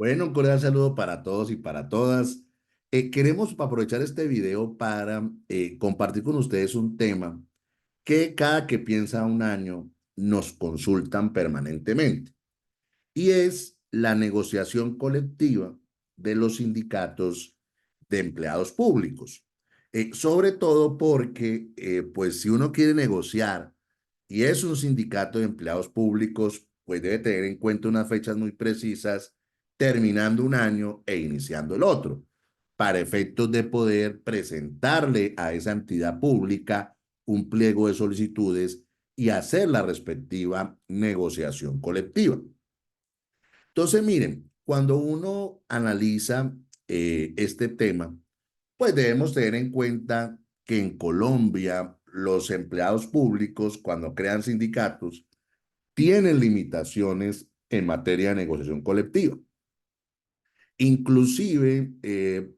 Bueno, un cordial saludo para todos y para todas. Queremos aprovechar este video para compartir con ustedes un tema que cada que piensa un año nos consultan permanentemente y es la negociación colectiva de los sindicatos de empleados públicos. Sobre todo porque, pues si uno quiere negociar y es un sindicato de empleados públicos, pues debe tener en cuenta unas fechas muy precisas, terminando un año e iniciando el otro, para efectos de poder presentarle a esa entidad pública un pliego de solicitudes y hacer la respectiva negociación colectiva. Entonces, miren, cuando uno analiza este tema, pues debemos tener en cuenta que en Colombia los empleados públicos, cuando crean sindicatos, tienen limitaciones en materia de negociación colectiva. Inclusive,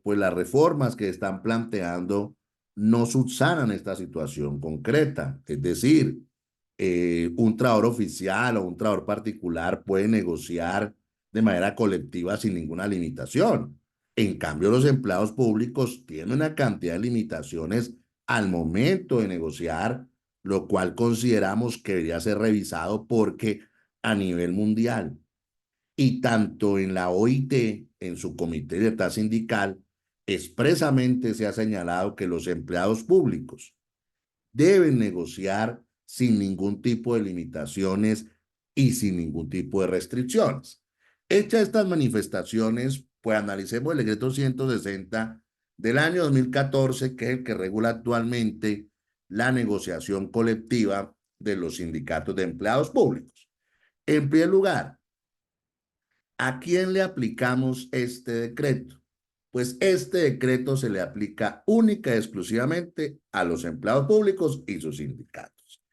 pues las reformas que están planteando no subsanan esta situación concreta. Es decir, un trabajador oficial o un trabajador particular puede negociar de manera colectiva sin ninguna limitación. En cambio, los empleados públicos tienen una cantidad de limitaciones al momento de negociar, lo cual consideramos que debería ser revisado porque a nivel mundial y tanto en la OIT, en su comité de libertad sindical, expresamente se ha señalado que los empleados públicos deben negociar sin ningún tipo de limitaciones y sin ningún tipo de restricciones. Hechas estas manifestaciones, pues analicemos el decreto 160 del año 2014, que es el que regula actualmente la negociación colectiva de los sindicatos de empleados públicos. En primer lugar, ¿a quién le aplicamos este decreto? Pues este decreto se le aplica única y exclusivamente a los empleados públicos y sus sindicatos.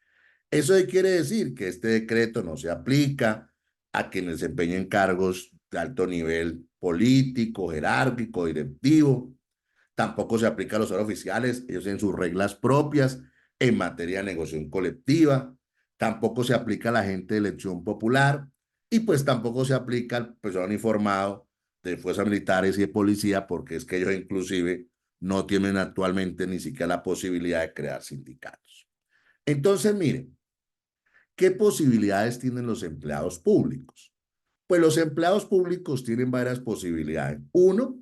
Eso quiere decir que este decreto no se aplica a quienes desempeñen cargos de alto nivel político, jerárquico, directivo. Tampoco se aplica a los oficiales, ellos tienen sus reglas propias en materia de negociación colectiva. Tampoco se aplica a la gente de elección popular y pues tampoco se aplica al personal uniformado de fuerzas militares y de policía porque es que ellos inclusive no tienen actualmente ni siquiera la posibilidad de crear sindicatos. Entonces, miren, ¿qué posibilidades tienen los empleados públicos? Pues los empleados públicos tienen varias posibilidades. Uno,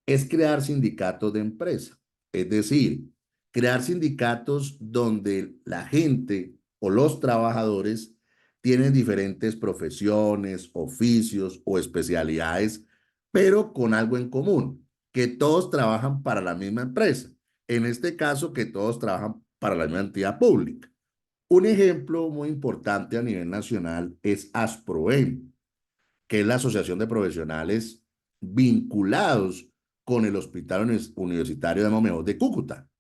es crear sindicatos de empresa. Es decir, crear sindicatos donde la gente o los trabajadores tienen diferentes profesiones, oficios o especialidades, pero con algo en común, que todos trabajan para la misma empresa. En este caso, que todos trabajan para la misma entidad pública. Un ejemplo muy importante a nivel nacional es ASPROEM, que es la Asociación de Profesionales vinculados con el Hospital Universitario de Momeo de Cúcuta.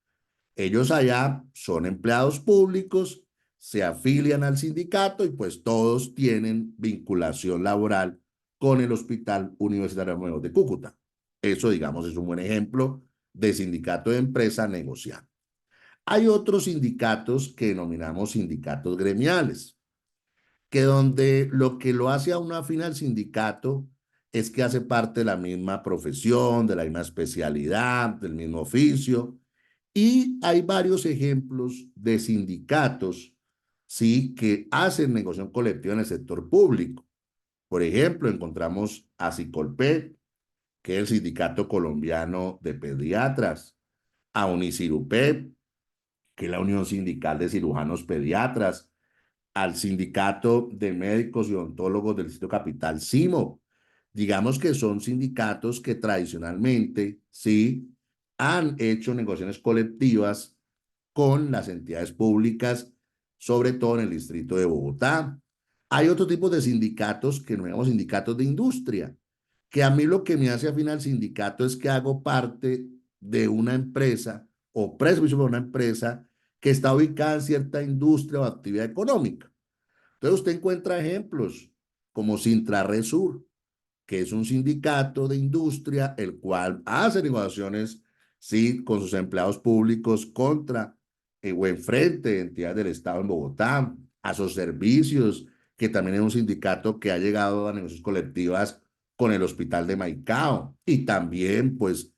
Ellos allá son empleados públicos, se afilian al sindicato y pues todos tienen vinculación laboral con el Hospital Universitario de Momeo de Cúcuta. Eso, digamos, es un buen ejemplo de sindicato de empresa negociando. Hay otros sindicatos que denominamos sindicatos gremiales, que donde lo que lo hace a uno afín al sindicato es que hace parte de la misma profesión, de la misma especialidad, del mismo oficio. Y hay varios ejemplos de sindicatos, sí, que hacen negociación colectiva en el sector público. Por ejemplo, encontramos a Sicolped, que es el Sindicato Colombiano de Pediatras, a Uniciruped, que es la Unión Sindical de Cirujanos Pediatras, al Sindicato de Médicos y Odontólogos del Distrito Capital, SIMO. Digamos que son sindicatos que tradicionalmente sí han hecho negociaciones colectivas con las entidades públicas, sobre todo en el distrito de Bogotá. Hay otro tipo de sindicatos que no llamamos sindicatos de industria, que a mí lo que me hace afín al sindicato es que hago parte de una empresa o presto servicio para una empresa que está ubicada en cierta industria o actividad económica. Entonces usted encuentra ejemplos como Sintrarresur, que es un sindicato de industria, el cual hace negociaciones, sí, con sus empleados públicos contra o en frente de entidades del Estado en Bogotá, a sus servicios, que también es un sindicato que ha llegado a negociaciones colectivas con el Hospital de Maicao. Y también, pues,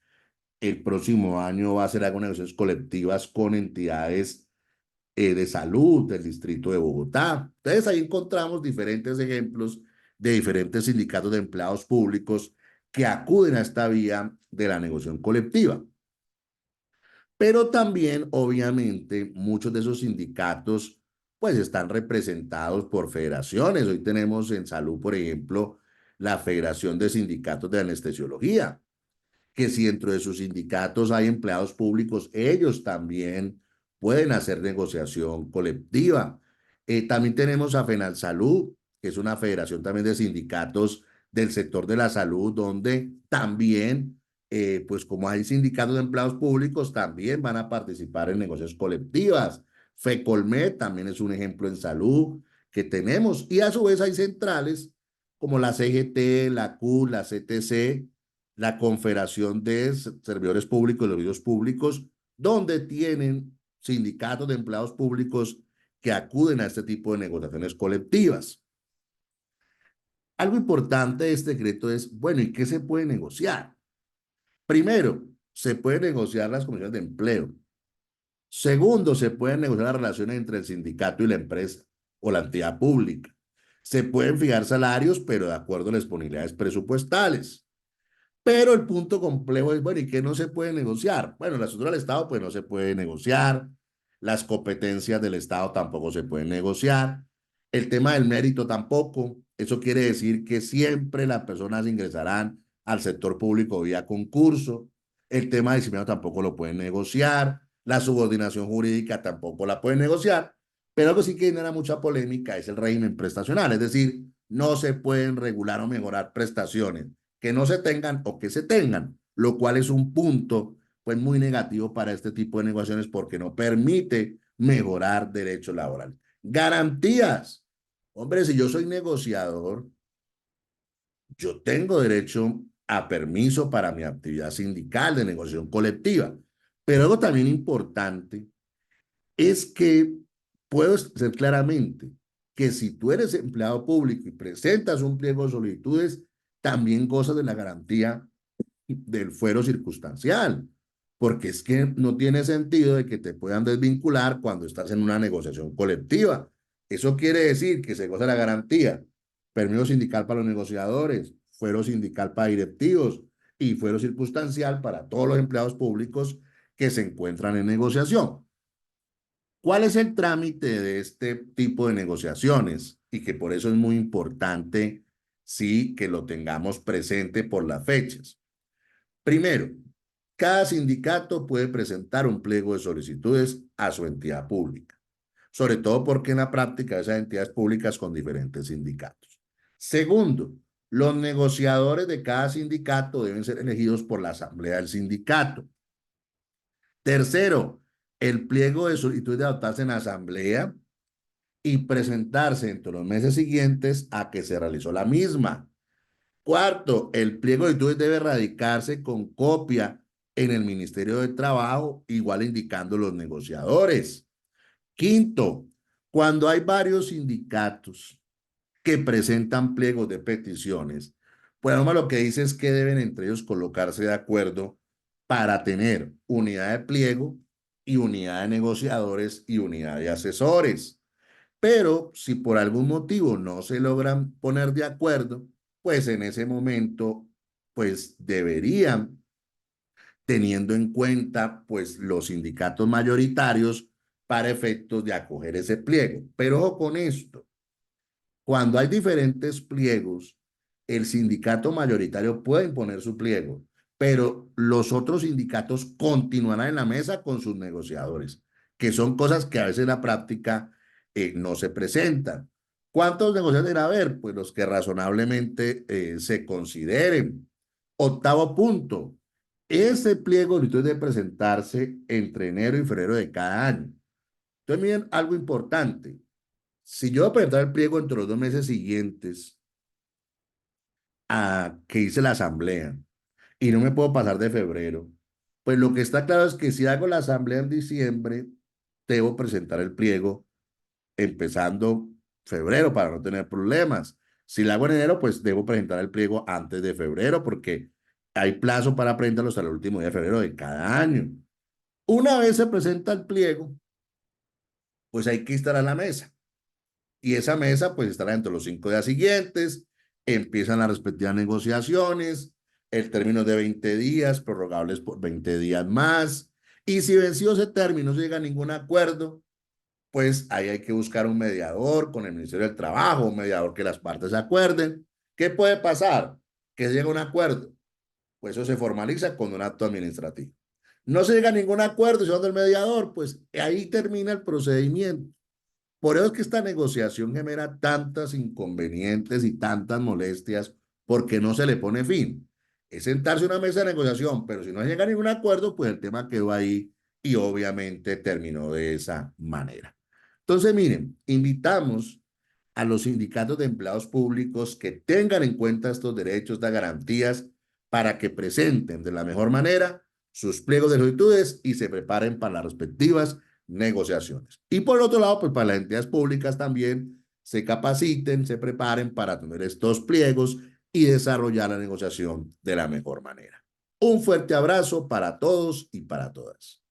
el próximo año va a hacer algunas negociaciones colectivas con entidades de salud del distrito de Bogotá. Entonces, ahí encontramos diferentes ejemplos de diferentes sindicatos de empleados públicos que acuden a esta vía de la negociación colectiva. Pero también, obviamente, muchos de esos sindicatos pues están representados por federaciones. Hoy tenemos en salud, por ejemplo, la Federación de Sindicatos de Anestesiología, que si dentro de sus sindicatos hay empleados públicos, ellos también pueden hacer negociación colectiva. También tenemos a FENALSALUD, que es una federación también de sindicatos del sector de la salud, donde también, pues como hay sindicatos de empleados públicos, también van a participar en negociaciones colectivas. FECOLMED también es un ejemplo en salud que tenemos, y a su vez hay centrales como la CGT, la CU, la CTC, la Confederación de Servidores Públicos y Servicios Públicos, donde tienen sindicatos de empleados públicos que acuden a este tipo de negociaciones colectivas. Algo importante de este decreto es, bueno, ¿y qué se puede negociar? Primero, se puede negociar las condiciones de empleo. Segundo, se pueden negociar las relaciones entre el sindicato y la empresa o la entidad pública. Se pueden fijar salarios, pero de acuerdo a las disponibilidades presupuestales. Pero el punto complejo es, bueno, ¿y qué no se puede negociar? Bueno, la estructura del Estado pues no se puede negociar, las competencias del Estado tampoco se pueden negociar, el tema del mérito tampoco. Eso quiere decir que siempre las personas ingresarán al sector público vía concurso. El tema de disciplina tampoco lo pueden negociar, la subordinación jurídica tampoco la pueden negociar, pero algo sí que genera mucha polémica es el régimen prestacional, es decir, no se pueden regular o mejorar prestaciones que no se tengan o que se tengan, lo cual es un punto pues muy negativo para este tipo de negociaciones porque no permite mejorar derechos laborales. Garantías. Hombre, si yo soy negociador, yo tengo derecho a permiso para mi actividad sindical de negociación colectiva. Pero algo también importante es que puedo ser claramente que si tú eres empleado público y presentas un pliego de solicitudes, también gozas de la garantía del fuero circunstancial, porque es que no tiene sentido de que te puedan desvincular cuando estás en una negociación colectiva. Eso quiere decir que se goza la garantía, permiso sindical para los negociadores, fuero sindical para directivos y fuero circunstancial para todos los empleados públicos que se encuentran en negociación. ¿Cuál es el trámite de este tipo de negociaciones? Y que por eso es muy importante, sí, que lo tengamos presente por las fechas. Primero, cada sindicato puede presentar un pliego de solicitudes a su entidad pública, sobre todo porque en la práctica esas entidades públicas con diferentes sindicatos. Segundo, los negociadores de cada sindicato deben ser elegidos por la asamblea del sindicato. Tercero, el pliego de solicitud de adoptarse en asamblea y presentarse entre los meses siguientes a que se realizó la misma. Cuarto, el pliego de solicitudes debe radicarse con copia en el Ministerio de Trabajo, igual indicando los negociadores. Quinto, cuando hay varios sindicatos que presentan pliegos de peticiones, pues además lo que dice es que deben entre ellos colocarse de acuerdo para tener unidad de pliego y unidad de negociadores y unidad de asesores. Pero si por algún motivo no se logran poner de acuerdo, pues en ese momento, pues deberían, teniendo en cuenta, pues los sindicatos mayoritarios para efectos de acoger ese pliego. Pero ojo con esto, cuando hay diferentes pliegos, el sindicato mayoritario puede imponer su pliego, pero los otros sindicatos continuarán en la mesa con sus negociadores, que son cosas que a veces en la práctica no se presentan. ¿Cuántos negociadores debe haber? Pues los que razonablemente se consideren. Octavo punto, ese pliego debe presentarse entre enero y febrero de cada año. Entonces, miren algo importante. Si yo voy a presentar el pliego entre los 2 meses siguientes a que hice la asamblea y no me puedo pasar de febrero, pues lo que está claro es que si hago la asamblea en diciembre, debo presentar el pliego empezando febrero para no tener problemas. Si la hago en enero, pues debo presentar el pliego antes de febrero porque hay plazo para presentarlo hasta el último día de febrero de cada año. Una vez se presenta el pliego, pues hay que instalar la mesa. Y esa mesa pues estará dentro de los 5 días siguientes, empiezan las respectivas negociaciones, el término es de 20 días, prorrogables por 20 días más, y si venció ese término, no se llega a ningún acuerdo, pues ahí hay que buscar un mediador con el Ministerio del Trabajo, un mediador que las partes se acuerden. ¿Qué puede pasar? Que se llega a un acuerdo, pues eso se formaliza con un acto administrativo. No se llega a ningún acuerdo, se va del mediador, pues ahí termina el procedimiento. Por eso es que esta negociación genera tantas inconvenientes y tantas molestias porque no se le pone fin. Es sentarse a una mesa de negociación, pero si no llega a ningún acuerdo, pues el tema quedó ahí y obviamente terminó de esa manera. Entonces, miren, invitamos a los sindicatos de empleados públicos que tengan en cuenta estos derechos, estas garantías, para que presenten de la mejor manera sus pliegos de solicitudes y se preparen para las respectivas negociaciones. Y por otro lado, pues para las entidades públicas también se capaciten, se preparen para tener estos pliegos y desarrollar la negociación de la mejor manera. Un fuerte abrazo para todos y para todas.